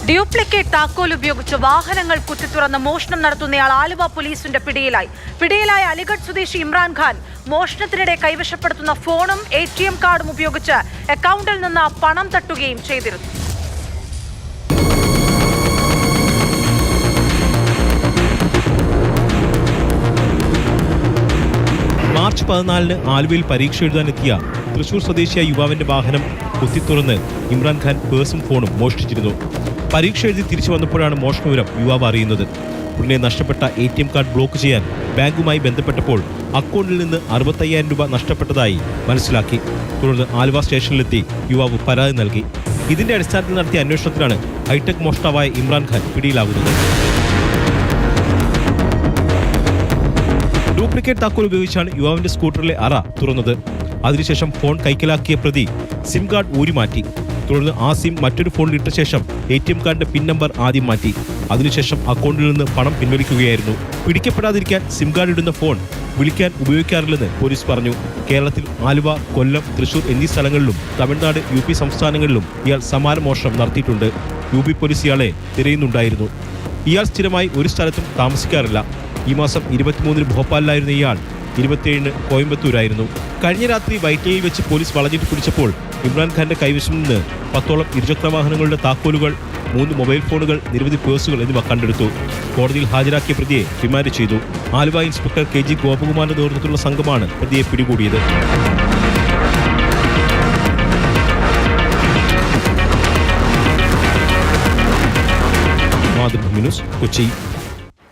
Duplicate താക്കോൽ ഉപയോഗിച്ച് വാഹനങ്ങൾ കുത്തിത്തുറന്ന് മോഷണം നടത്തുന്നയാൾ ആലുവ പോലീസിന്റെ പിടിയിലായ അലിഗഡ് സ്വദേശി ഇമ്രാൻഖാൻ മോഷണത്തിനിടെ കൈവശപ്പെടുത്തുന്ന ഫോണും ATM കാർഡും ഉപയോഗിച്ച് അക്കൗണ്ടിൽ നിന്ന് പണം തട്ടുകയും ചെയ്തിരുന്നു. മാർച്ച് 14-ന് ആലുവയിൽ പരീക്ഷ എഴുതാനെത്തിയ തൃശൂർ സ്വദേശിയായ യുവാവിന്റെ വാഹനം കുത്തിത്തുറന്ന് ഇമ്രാൻഖാൻ പേഴ്സും ഫോണും മോഷ്ടിച്ചിരുന്നു. പരീക്ഷ എഴുതി തിരിച്ചു വന്നപ്പോഴാണ് മോഷണവിവരം യുവാവ് അറിയുന്നത്. ഉടനെ നഷ്ടപ്പെട്ട ATM കാർഡ് ബ്ലോക്ക് ചെയ്യാൻ ബാങ്കുമായി ബന്ധപ്പെട്ടപ്പോൾ അക്കൗണ്ടിൽ നിന്ന് 65,000 രൂപ നഷ്ടപ്പെട്ടതായി മനസ്സിലാക്കി. തുടർന്ന് ആലുവ സ്റ്റേഷനിലെത്തി യുവാവ് പരാതി നൽകി. ഇതിന്റെ അടിസ്ഥാനത്തിൽ നടത്തിയ അന്വേഷണത്തിലാണ് ഹൈടെക് മോഷ്ടാവായ ഇമ്രാൻഖാൻ പിടിയിലാകുന്നത്. ഡ്യൂപ്ലിക്കേറ്റ് താക്കോൽ ഉപയോഗിച്ചാണ് യുവാവിന്റെ സ്കൂട്ടറിലെ അറ തുറന്നത്. അതിനുശേഷം ഫോൺ കൈക്കലാക്കിയ പ്രതി സിം കാർഡ് ഊരിമാറ്റി. തുടർന്ന് ആ സിം മറ്റൊരു ഫോണിൽ ഇട്ട ശേഷം ATM കാർഡിന്റെ പിൻ നമ്പർ ആദ്യം മാറ്റി. അതിനുശേഷം അക്കൗണ്ടിൽ നിന്ന് പണം പിൻവലിക്കുകയായിരുന്നു. പിടിക്കപ്പെടാതിരിക്കാൻ സിം കാർഡ് ഇടുന്ന ഫോൺ വിളിക്കാൻ ഉപയോഗിക്കാറില്ലെന്ന് പോലീസ് പറഞ്ഞു. കേരളത്തിൽ ആലുവ, കൊല്ലം, തൃശൂർ എന്നീ സ്ഥലങ്ങളിലും തമിഴ്നാട്, UP സംസ്ഥാനങ്ങളിലും ഇയാൾ സമാന മോഷണം നടത്തിയിട്ടുണ്ട്. UP പോലീസ് ഇയാളെ തിരയുന്നുണ്ടായിരുന്നു. ഇയാൾ സ്ഥിരമായി ഒരു സ്ഥലത്തും താമസിക്കാറില്ല. ഈ മാസം 23-ന് ഭോപ്പാലിലായിരുന്ന ഇയാൾ 27-ന് കോയമ്പത്തൂരായിരുന്നു. കഴിഞ്ഞ രാത്രി വൈറ്റിലയിൽ വെച്ച് പോലീസ് വളഞ്ഞിട്ട് പിടിച്ചപ്പോൾ ഇമ്രാൻഖാന്റെ കൈവശം നിന്ന് 10ഓളം ഇരുചക്ര വാഹനങ്ങളുടെ താക്കോലുകൾ, 3 മൊബൈൽ ഫോണുകൾ, നിരവധി പേഴ്സുകൾ എന്നിവ കണ്ടെടുത്തു. കോടതിയിൽ ഹാജരാക്കിയ പ്രതിയെ റിമാൻഡ് ചെയ്തു. ആലുവ ഇൻസ്പെക്ടർ KG ഗോപകുമാറിന്റെ നേതൃത്വത്തിലുള്ള സംഘമാണ് പ്രതിയെ പിടികൂടിയത്. മാതൃഭൂമി ന്യൂസ്, കൊച്ചി.